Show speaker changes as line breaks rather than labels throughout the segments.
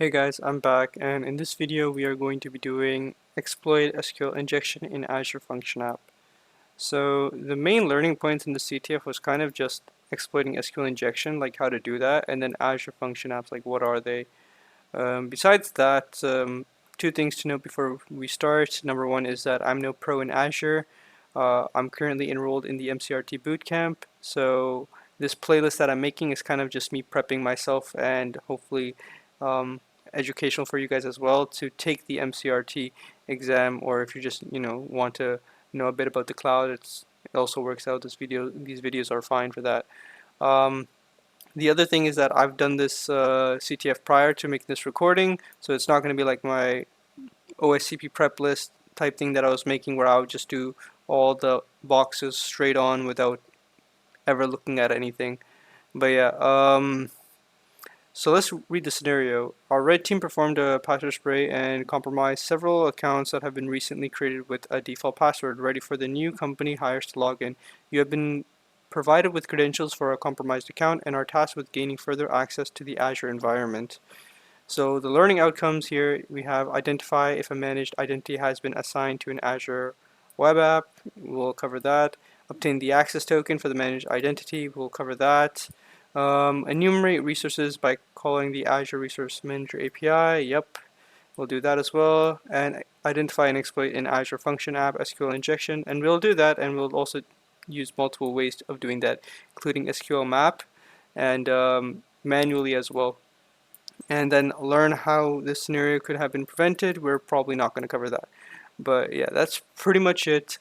Hey guys, I'm back, and in this video we are going to be doing exploit SQL injection in Azure Function App. So the main learning points in the CTF was kind of just exploiting SQL injection, like how to do that, and then Azure Function Apps, like what are they. Besides that, two things to note before we start. Number one is that I'm no pro in Azure. I'm currently enrolled in the MCRT bootcamp, so this playlist that I'm making is kind of just me prepping myself and hopefully um, educational for you guys as well to take the MCRT exam, or if you just want to know a bit about the cloud, it also works out. These videos are fine for that. Um, the other thing is that I've done this CTF prior to making this recording, so it's not going to be like my OSCP prep list type thing that I was making where I would just do all the boxes straight on without ever looking at anything. But yeah, so let's read the scenario. Our red team performed a password spray and compromised several accounts that have been recently created with a default password ready for the new company hires to log in. You have been provided with credentials for a compromised account and are tasked with gaining further access to the Azure environment. So the learning outcomes here, we have identify if a managed identity has been assigned to an Azure web app. We'll cover that. Obtain the access token for the managed identity. We'll cover that. Enumerate resources by calling the Azure Resource Manager API. Yep, we'll do that as well. And identify and exploit an Azure Function App SQL injection. And we'll do that, and we'll also use multiple ways of doing that, including SQL map and manually as well. And then learn how this scenario could have been prevented. We're probably not going to cover that. But yeah, that's pretty much it.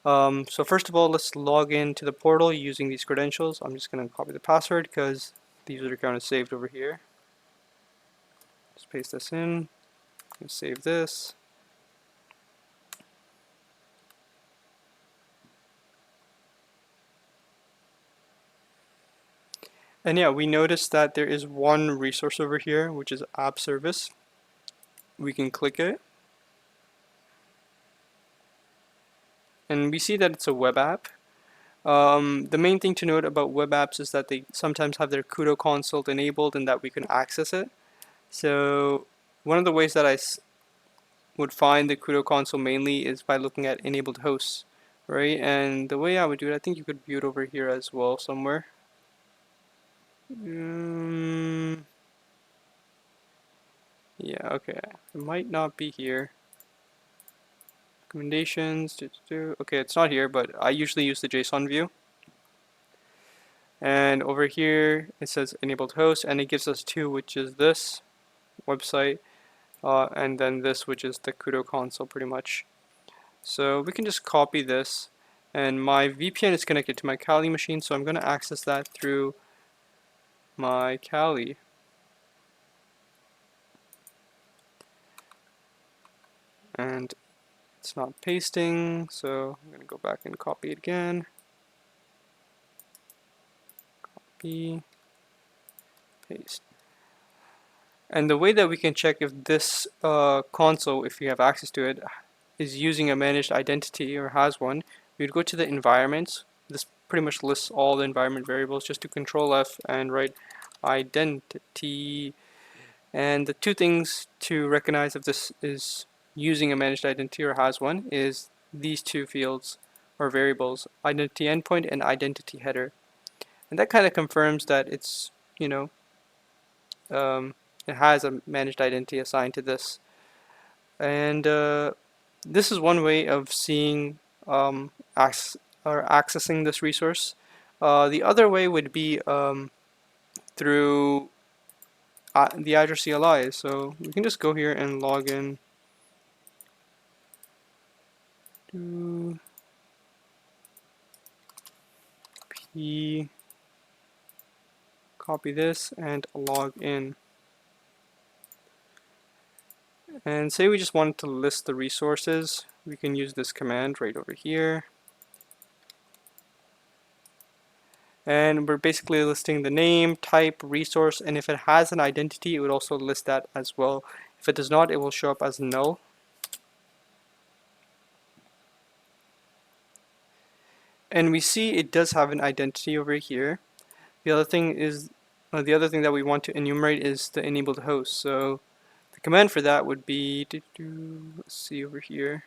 So first of all, let's log into the portal using these credentials. I'm just going to copy the password because the user account is saved over here. Just paste this in, save this. And yeah, we notice that there is one resource over here, which is app service. We can click it. And we see that it's a web app. The main thing to note about web apps is that they sometimes have their CUDO console enabled and that we can access it. So one of the ways that I would find the CUDO console mainly is by looking at enabled hosts, right? And the way I would do it, I think you could view it over here as well somewhere. Yeah, okay. It might not be here. Recommendations. Okay, it's not here, but I usually use the JSON view. And over here it says enabled host, and it gives us two, which is this website, and then this, which is the CUDO console, pretty much. So we can just copy this, and my VPN is connected to my Kali machine, so I'm going to access that through my Kali. And it's not pasting, so I'm going to go back and copy it again. Copy, paste. And the way that we can check if this console, if we have access to it, is using a managed identity or has one, we'd go to the environments. This pretty much lists all the environment variables. Just do Control F and write identity. And the two things to recognize if this is using a managed identity or has one is these two fields or variables, identity endpoint and identity header. And that kind of confirms that it's, it has a managed identity assigned to this. And this is one way of seeing accessing this resource. The other way would be through the Azure CLI. So we can just go here and log in to P, copy this and log in. And say we just wanted to list the resources, we can use this command right over here. And we're basically listing the name, type, resource, and if it has an identity, it would also list that as well. If it does not, it will show up as null. And we see it does have an identity over here. The other thing is, the other thing that we want to enumerate is the enabled host. So The command for that would be, let's see over here.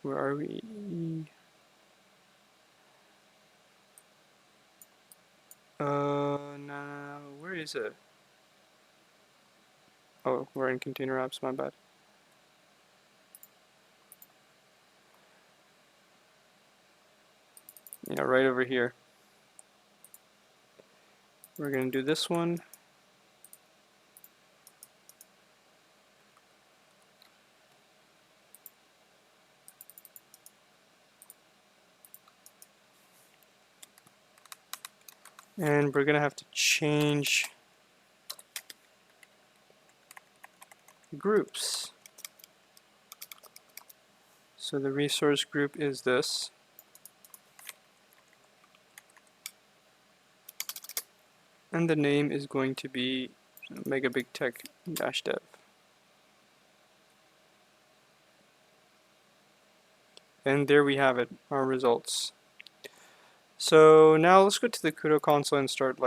Where are we? No, where is it? Oh, we're in container apps, my bad. Yeah, right over here. We're going to do this one. And we're going to have to change groups. So the resource group is this. And the name is going to be megabigtech-dev. And there we have it, our results. So now let's go to the CUDA console and start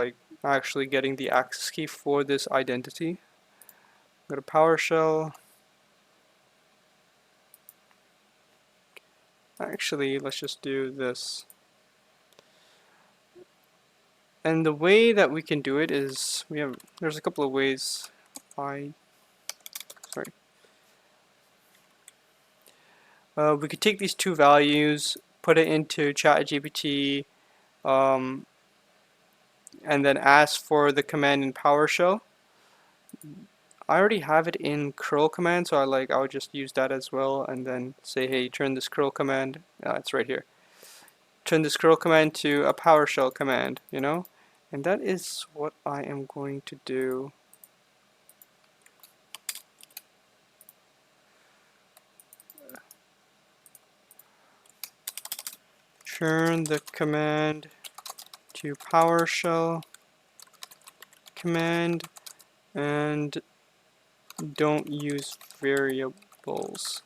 actually getting the access key for this identity. Go to PowerShell. Actually, let's just do this. And the way that we can do it is there's a couple of ways. We could take these two values, put it into ChatGPT, and then ask for the command in PowerShell. I already have it in curl command, so I would just use that as well, and then say, hey, turn this curl command. It's right here. Turn this curl command to a PowerShell command, and that is what I am going to do. Turn the command to PowerShell command, and don't use variables.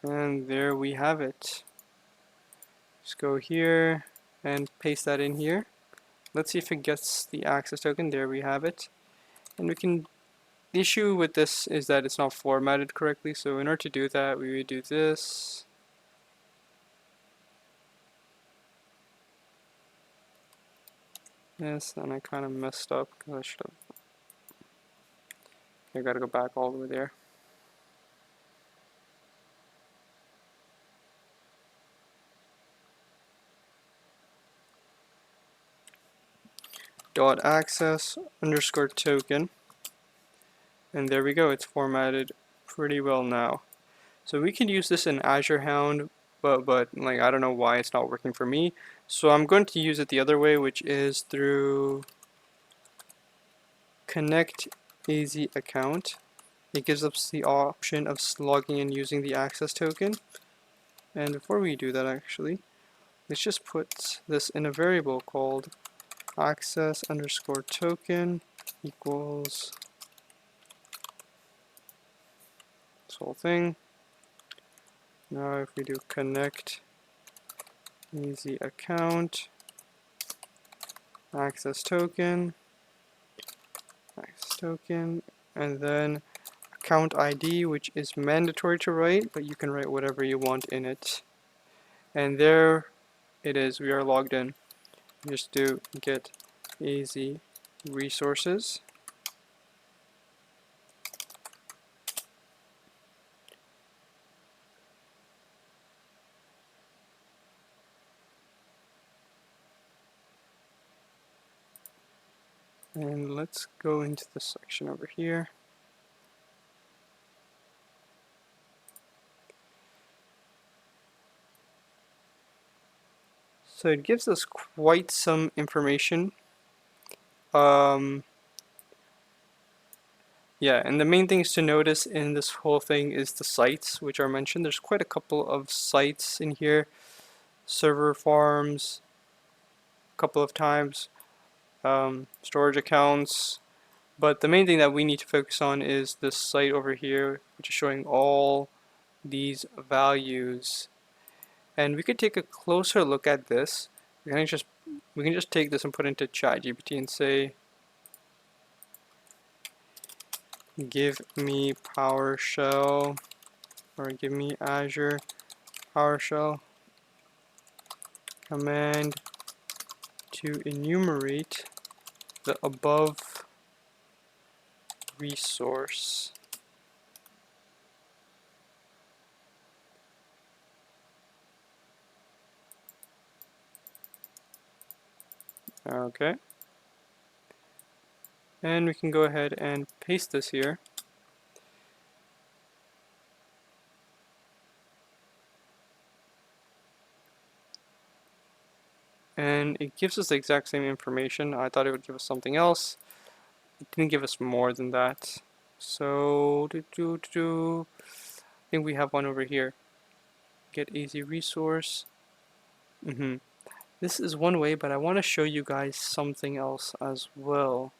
And there we have it. Just go here and paste that in here. Let's see if it gets the access token. There we have it. And the issue with this is that it's not formatted correctly. So in order to do that, we would do this. Yes, and I kind of messed up because I should have. I gotta go back all the way there. Dot access underscore token, and there we go. It's formatted pretty well now. So we can use this in Azure Hound, but I don't know why it's not working for me. So I'm going to use it the other way, which is through connect AZ account. It gives us the option of logging in using the access token. And before we do that, actually, let's just put this in a variable called access underscore token equals this whole thing. Now if we do connect easy account access token, and then account ID, which is mandatory to write, but you can write whatever you want in it. And there it is, we are logged in. Just do get AZ resources. And let's go into the section over here. So it gives us quite some information. Yeah, and the main things to notice in this whole thing is the sites which are mentioned. There's quite a couple of sites in here. Server farms, a couple of times, storage accounts. But the main thing that we need to focus on is this site over here, which is showing all these values. And we could take a closer look at this. We can just take this and put it into ChatGPT and say, give me PowerShell, or give me Azure PowerShell command to enumerate the above resource. Okay. And we can go ahead and paste this here. And it gives us the exact same information. I thought it would give us something else. It didn't give us more than that. So, I think we have one over here. Get easy resource. This is one way, but I want to show you guys something else as well.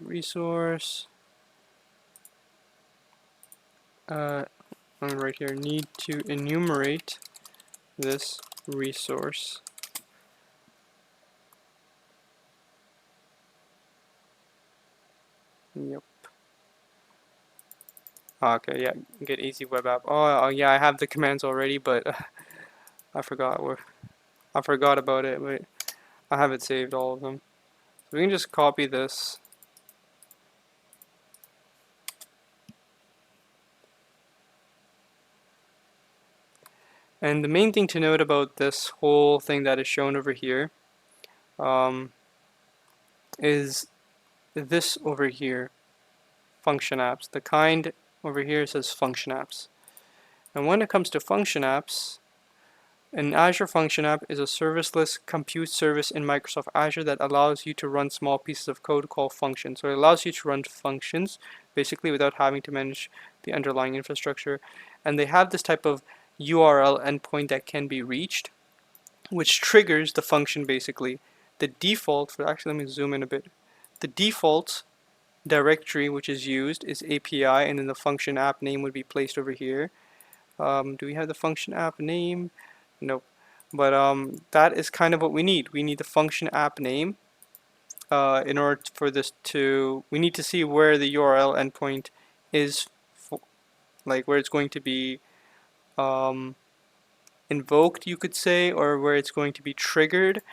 Resource. Right here, need to enumerate this resource. Yep. Okay, yeah, get easy web app. Oh, yeah, I have the commands already, but I forgot about it, but I have it saved, all of them. So we can just copy this. And the main thing to note about this whole thing that is shown over here is this over here, function apps. The kind over here says function apps. And when it comes to function apps, an Azure function app is a serverless compute service in Microsoft Azure that allows you to run small pieces of code called functions. So it allows you to run functions basically without having to manage the underlying infrastructure. And they have this type of URL endpoint that can be reached, which triggers the function basically. The default for, actually let me zoom in a bit. The default directory which is used is API, and then the function app name would be placed over here. Do we have the function app name? Nope. But that is kind of what we need. We need the function app name in order for this to, we need to see where the URL endpoint is, like where it's going to be invoked, you could say, or where it's going to be triggered.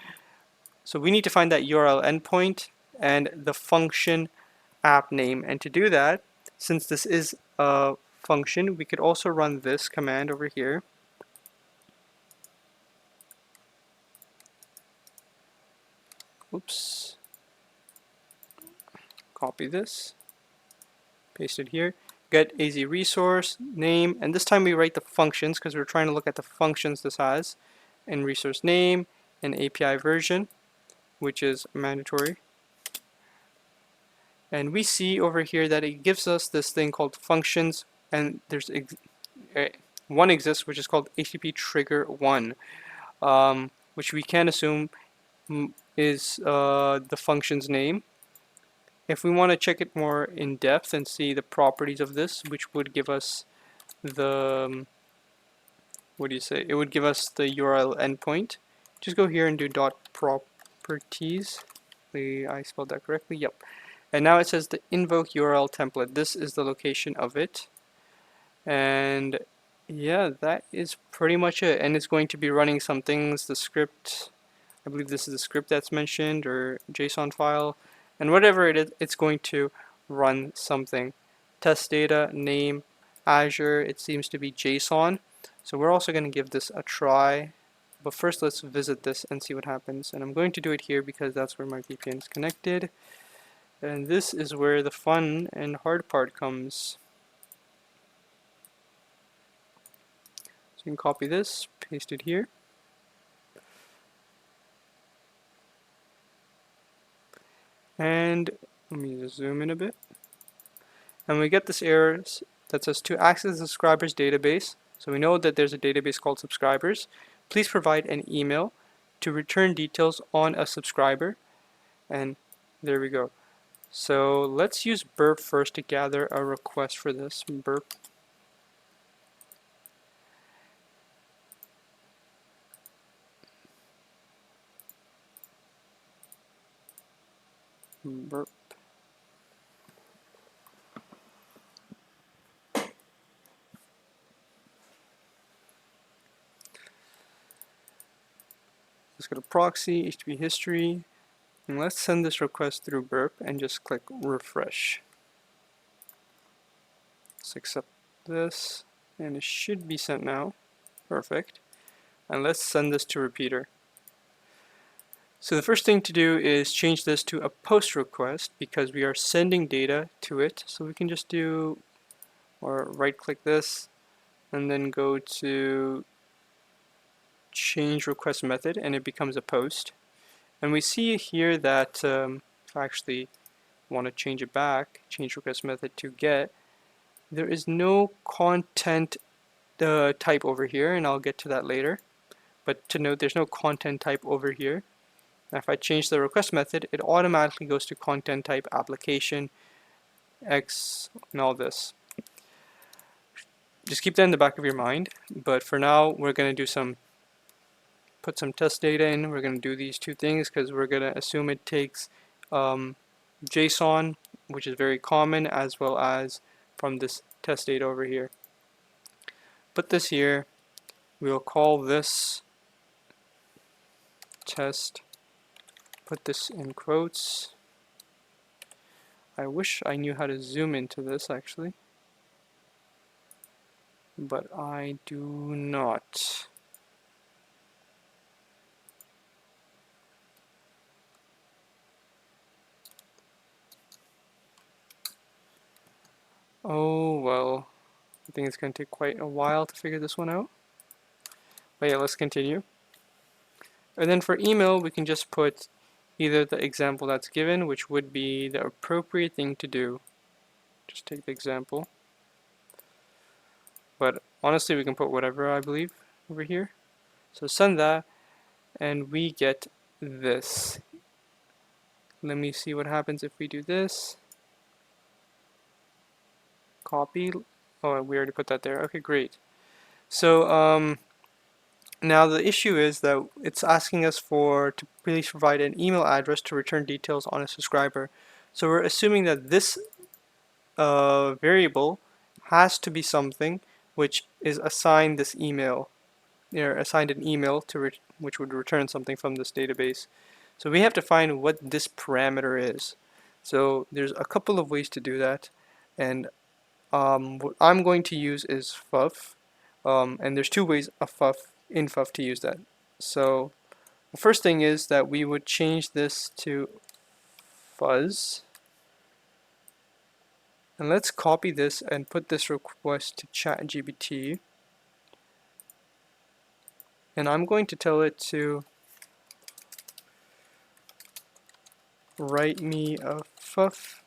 So we need to find that URL endpoint and the function app name. And to do that, since this is a function, we could also run this command over here. Oops. Copy this, paste it here, get AZ resource name, and this time we write the functions because we're trying to look at the functions this has, and resource name and API version, which is mandatory. And we see over here that it gives us this thing called functions, and there's one exists which is called HTTP trigger 1, which we can assume is the function's name. If we want to check it more in depth and see the properties of this, which would give us the, what do you say? It would give us the URL endpoint. Just go here and do .properties. I spelled that correctly. Yep. And now it says the invoke URL template. This is the location of it. And yeah, that is pretty much it. And it's going to be running some things, the script, I believe this is the script that's mentioned, or JSON file. And whatever it is, it's going to run something. Test data, name, Azure, it seems to be JSON. So we're also going to give this a try. But first let's visit this and see what happens. And I'm going to do it here because that's where my VPN is connected. And this is where the fun and hard part comes. So you can copy this, paste it here. And let me just zoom in a bit. And we get this error that says to access the subscribers database. So we know that there's a database called subscribers. Please provide an email to return details on a subscriber. And there we go. So let's use burp first to gather a request for this. Burp. Burp. Let's go to proxy, HTTP history, and let's send this request through burp and just click refresh. Let's accept this, and it should be sent now. Perfect. And let's send this to repeater. So the first thing to do is change this to a post request because we are sending data to it. So we can just do, or right click this and then go to change request method and it becomes a post. And we see here that if I actually want to change it back, change request method to get, there is no content type over here, and I'll get to that later. But to note, there's no content type over here. Now if I change the request method, it automatically goes to content type application X and all this. Just keep that in the back of your mind, but for now we're going to do put some test data in. We're going to do these two things because we're going to assume it takes JSON, which is very common, as well as from this test data over here. Put this here. We'll call this test. Put this in quotes. I wish I knew how to zoom into this actually, but I do not. Oh well, I think it's going to take quite a while to figure this one out. But yeah, let's continue. And then for email, we can just put either the example that's given, which would be the appropriate thing to do. Just take the example. But honestly, we can put whatever, I believe, over here. So send that, and we get this. Let me see what happens if we do this. Copy. Oh, we already put that there. Okay, great. So now the issue is that it's asking us to please provide an email address to return details on a subscriber. So we're assuming that this variable has to be something which is assigned this email, or assigned an email to which would return something from this database. So we have to find what this parameter is. So there's a couple of ways to do that, and what I'm going to use is FUF, and there's two ways in FUF to use that. So the first thing is that we would change this to fuzz, and let's copy this and put this request to ChatGPT, and I'm going to tell it to write me a FUF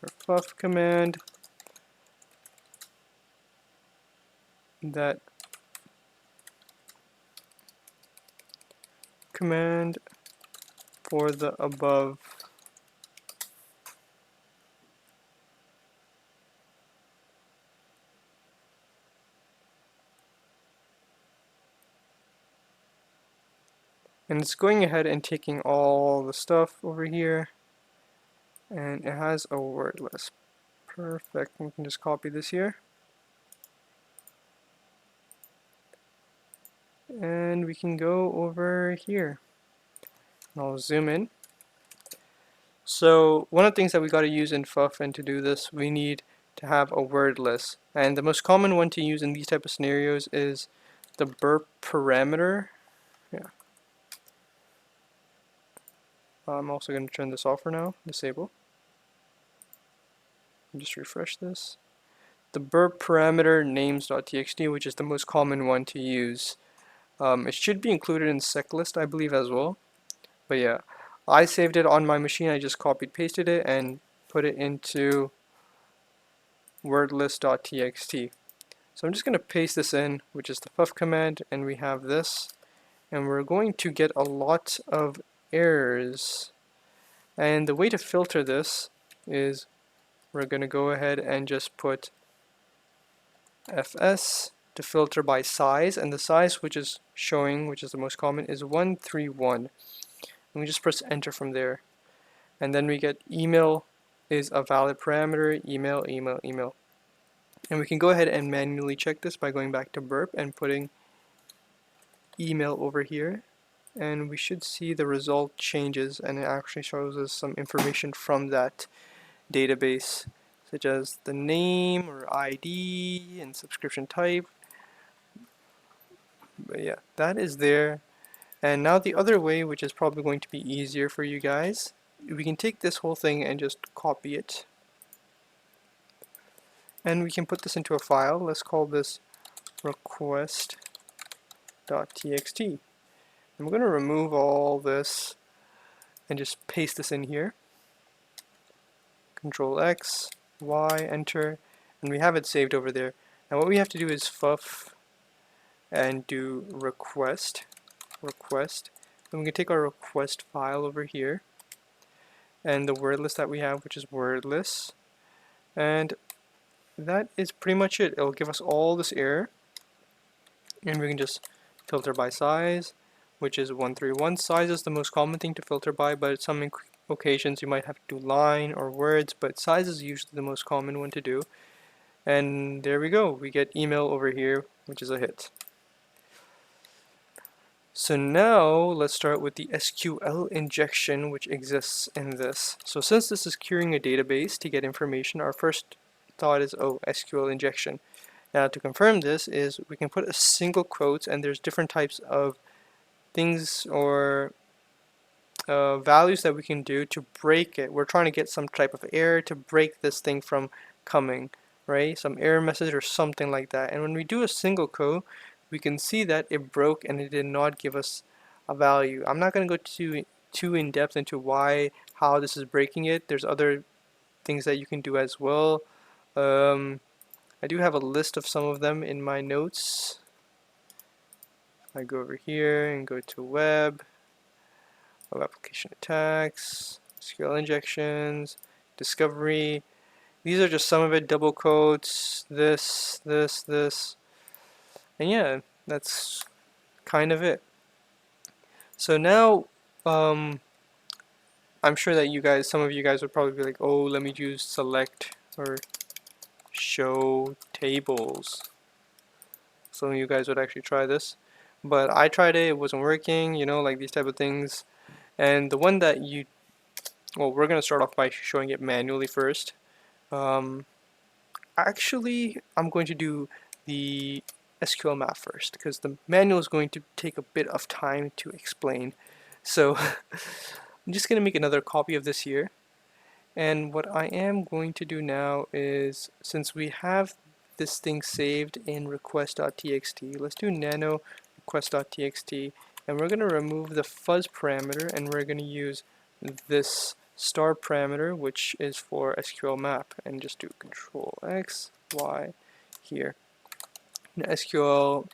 or FUF command that command for the above. And it's going ahead and taking all the stuff over here, and it has a word list. Perfect. We can just copy this here, and we can go over here. I'll zoom in. So one of the things that we got to use in FUF, and to do this we need to have a word list, and the most common one to use in these type of scenarios is the burp parameter. Yeah. I'm also going to turn this off for now, disable. Just refresh this. The burp parameter names.txt, which is the most common one to use. It should be included in seclist, I believe, as well. But yeah, I saved it on my machine. I just copied pasted it and put it into wordlist.txt. So I'm just going to paste this in, which is the FUF command, and we have this, and we're going to get a lot of errors. And the way to filter this is we're going to go ahead and just put fs to filter by size, and the size which is showing, which is the most common, is 131. And we just press enter from there. And then we get email is a valid parameter, email, email, email. And we can go ahead and manually check this by going back to burp and putting email over here. And we should see the result changes, and it actually shows us some information from that database, such as the name or ID and subscription type. But yeah, that is there. And now the other way, which is probably going to be easier for you guys, we can take this whole thing and just copy it. And we can put this into a file. Let's call this request.txt. And we're going to remove all this and just paste this in here. Control X, Y, enter, and we have it saved over there. Now what we have to do is fuff and do request. And we can take our request file over here and the word list that we have, which is wordless, and that is pretty much it. It'll give us all this error, and we can just filter by size, which is 131. Size is the most common thing to filter by, but some occasions you might have to do line or words, but size is usually the most common one to do. And there we go, we get email over here, which is a hit. So now let's start with the SQL injection which exists in this. So since this is querying a database to get information, our first thought is, oh, SQL injection. Now to confirm this is we can put a single quote, and there's different types of things or values that we can do to break it. We're trying to get some type of error to break this thing from coming, right? Some error message or something like that. And when we do a single quote, we can see that it broke and it did not give us a value. I'm not going to go too in depth into how this is breaking it. There's other things that you can do as well. I do have a list of some of them in my notes. I go over here and go to web application attacks, SQL injections, discovery. These are just some of it, double quotes, this, and yeah, that's kind of it. So now, I'm sure that some of you guys would probably be like, oh, let me use select or show tables. Some of you guys would actually try this, but I tried it, it wasn't working, like these type of things. And the one that we're going to start off by showing it manually first. Actually, I'm going to do the SQL map first, because the manual is going to take a bit of time to explain. So I'm just going to make another copy of this here. And what I am going to do now is, since we have this thing saved in request.txt, let's do nano request.txt, and we're going to remove the fuzz parameter, and we're going to use this star parameter, which is for SQL map, and just do control X, Y here. Now, SQL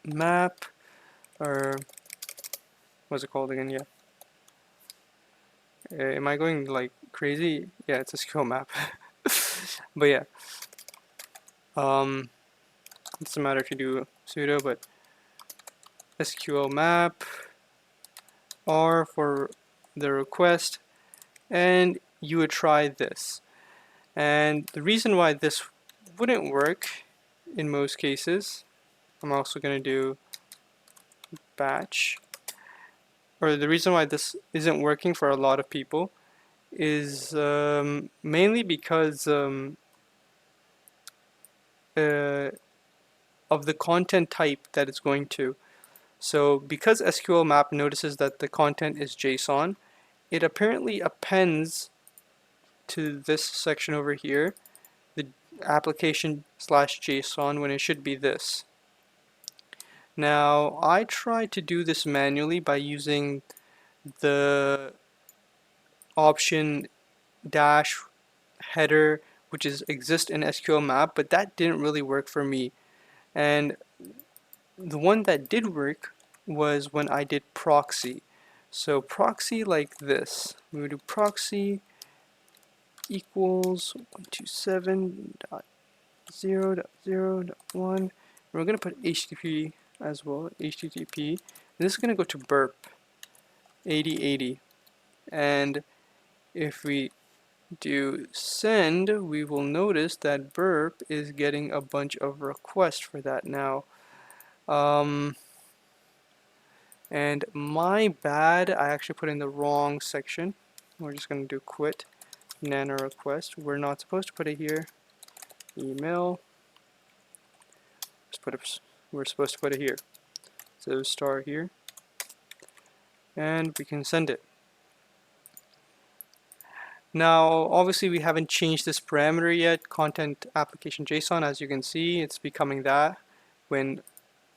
map, or what's it called again? Yeah. Am I going like crazy? Yeah, it's SQL map. But yeah. It doesn't matter if you do sudo, but SQL map R for the request, and you would try this. And the reason why this wouldn't work in most cases, I'm also going to do batch, or the reason why this isn't working for a lot of people is mainly because of the content type that it's going to. So because SQL map notices that the content is JSON, it apparently appends to this section over here the application/JSON when it should be this. Now I tried to do this manually by using the option dash header, which is exist in SQL map, but that didn't really work for me. And the one that did work was when I did proxy. So proxy like this. We would do proxy equals 127.0.0.1. We're going to put HTTP as well, HTTP. And this is going to go to burp 8080. And if we do send, we will notice that burp is getting a bunch of requests for that now. And my bad, I actually put in the wrong section. We're just going to do quit nano request. We're not supposed to put it here. Email. We're supposed to put it here. So star here. And we can send it. Now, obviously we haven't changed this parameter yet, content application JSON. As you can see, it's becoming that when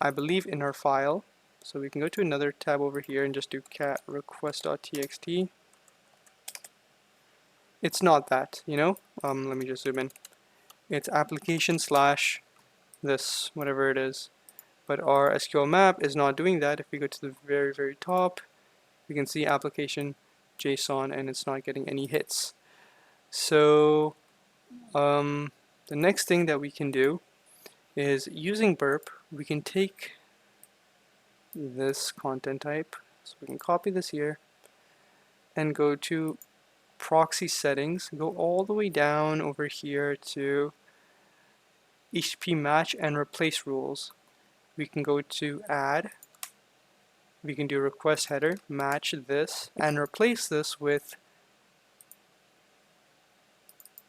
I believe in our file. So we can go to another tab over here and just do cat request.txt. It's not that, you know. Let me just zoom in. It's application slash this, whatever it is. But our SQL map is not doing that. If we go to the very, very top, we can see application JSON and it's not getting any hits. So the next thing that we can do is using burp, we can take this content type. So we can copy this here and go to proxy settings, go all the way down over here to HTTP match and replace rules. We can go to add, we can do request header, match this, and replace this with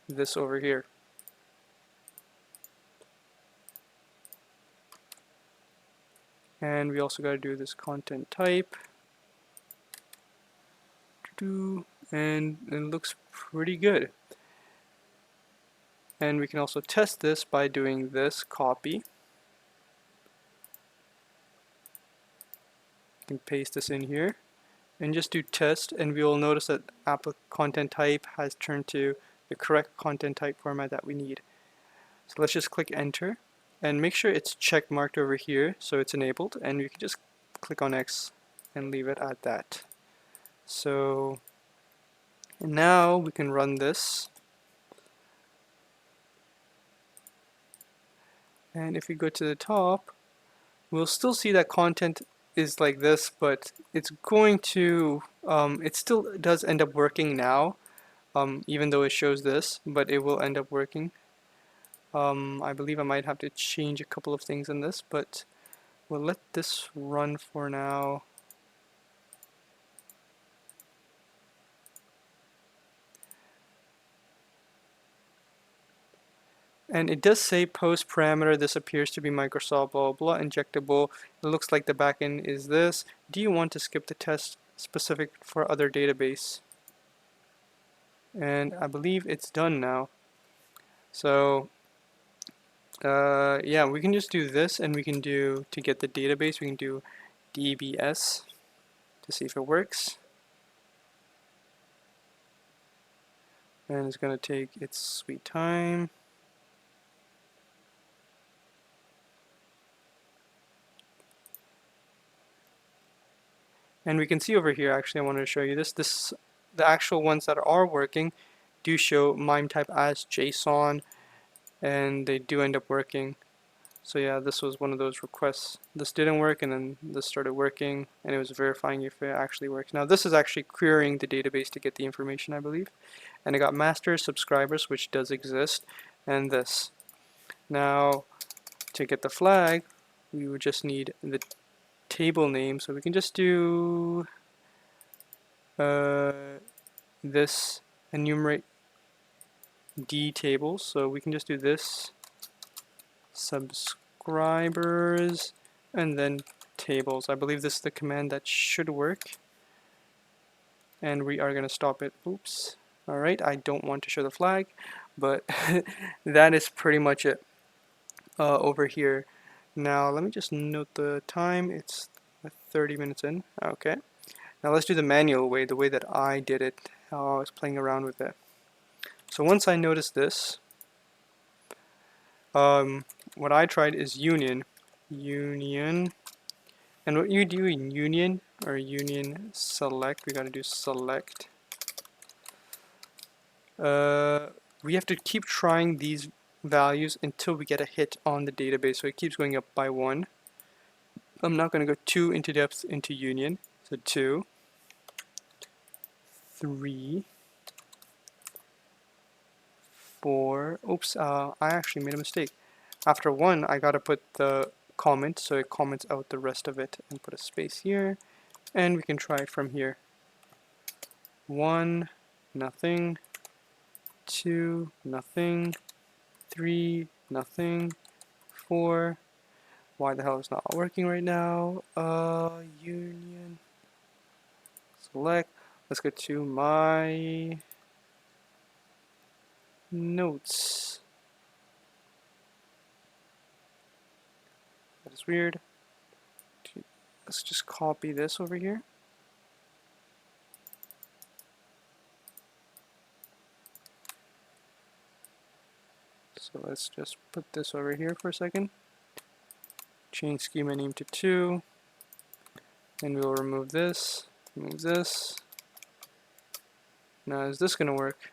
this over here. And we also got to do this content type. And it looks pretty good. And we can also test this by doing this copy. You can paste this in here and just do test, and we will notice that content type has turned to the correct content type format that we need. So let's just click enter and make sure it's check marked over here so it's enabled, and you can just click on X and leave it at that. So now we can run this, and if we go to the top, we'll still see that content is like this, but it's going to it still does end up working now, even though it shows this, but it will end up working. I believe I might have to change a couple of things in this, but we'll let this run for now. And it does say post parameter, this appears to be Microsoft blah blah injectable. It looks like the backend is this. Do you want to skip the test specific for other database? And I believe it's done now. So yeah, we can just do this, and we can do, to get the database, we can do dbs to see if it works. And it's going to take its sweet time. And we can see over here, actually I wanted to show you this, the actual ones that are working do show MIME type as JSON, and they do end up working. So yeah, this was one of those requests. This didn't work, and then this started working, and it was verifying if it actually works. Now this is actually querying the database to get the information, I believe. And I got masters, subscribers, which does exist, and this. Now to get the flag, we would just need the table name, so we can just do this enumerate D tables, so we can just do this subscribers and then tables. I believe this is the command that should work, and we are going to stop it. Oops. Alright, I don't want to show the flag, but that is pretty much it over here. Now let me just note the time. It's 30 minutes in. Okay. Now let's do the manual way, the way that I did it, how I was playing around with it. So once I noticed this, what I tried is union, and what you do in union, or union select. We got to do select. We have to keep trying these values until we get a hit on the database. So it keeps going up by 1. I'm not going to go too into depth into union. So 2, 3, 4. Oops, I actually made a mistake. After 1, I got to put the comment, so it comments out the rest of it, and put a space here. And we can try it from here. 1, nothing. 2, nothing. 3, nothing. 4. Why the hell is not working right now? Union. Select. Let's go to my notes. That is weird. Let's just copy this over here. So let's just put this over here for a second. Change schema name to 2. And we'll remove this. Remove this. Now is this going to work?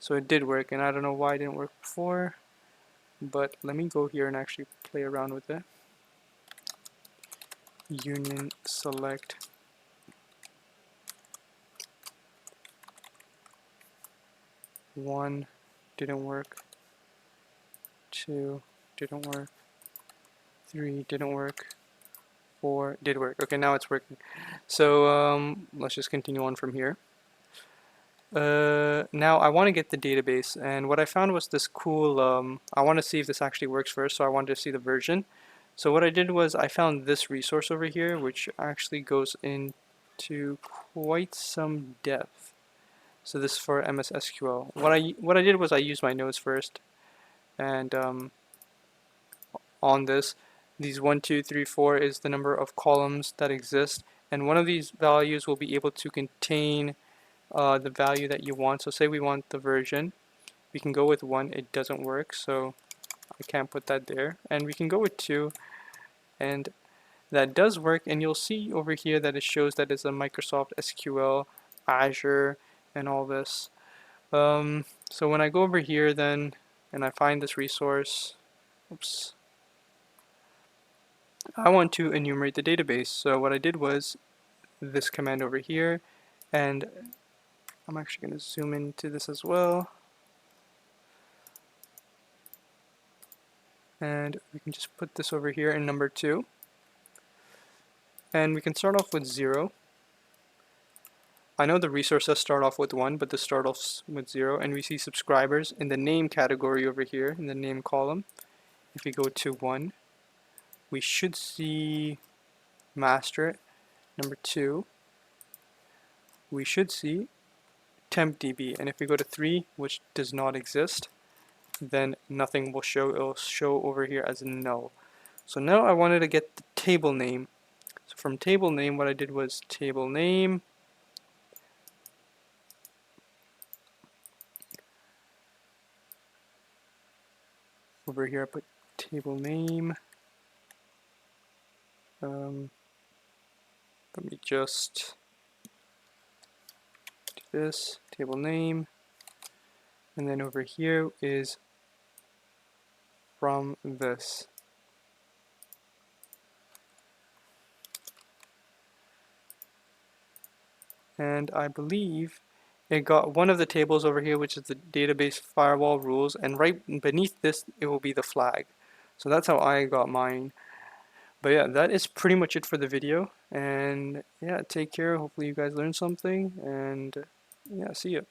So it did work, and I don't know why it didn't work before. But let me go here and actually play around with it. Union select. One didn't work. 2 didn't work. 3 didn't work. 4 did work. Okay, now it's working. So let's just continue on from here. Now I want to get the database, and what I found was this cool, I want to see if this actually works first, so I wanted to see the version. So what I did was I found this resource over here, which actually goes into quite some depth. So this is for MS SQL. What I did was I used my nodes first, and on this, these 1, 2, 3, 4 is the number of columns that exist, and one of these values will be able to contain the value that you want. So say we want the version, we can go with 1, it doesn't work, so I can't put that there, and we can go with 2, and that does work, and you'll see over here that it shows that it's a Microsoft SQL, Azure, and all this. So when I go over here then, and I find this resource, oops, I want to enumerate the database. So what I did was this command over here, and I'm actually going to zoom into this as well. And we can just put this over here in number 2. And we can start off with 0. I know the resources start off with 1, but this starts off with 0. And we see subscribers in the name category over here, in the name column. If we go to 1, we should see master number 2. We should see tempdb. And if we go to 3, which does not exist, then nothing will show. It will show over here as null. So now I wanted to get the table name. So from table name, what I did was table name, over here I put table name. Let me just do this, table name, and then over here is from this. And I believe it got one of the tables over here, which is the database firewall rules, and right beneath this it will be the flag. So that's how I got mine. But yeah, that is pretty much it for the video, and yeah, take care. Hopefully you guys learned something, and yeah, see ya.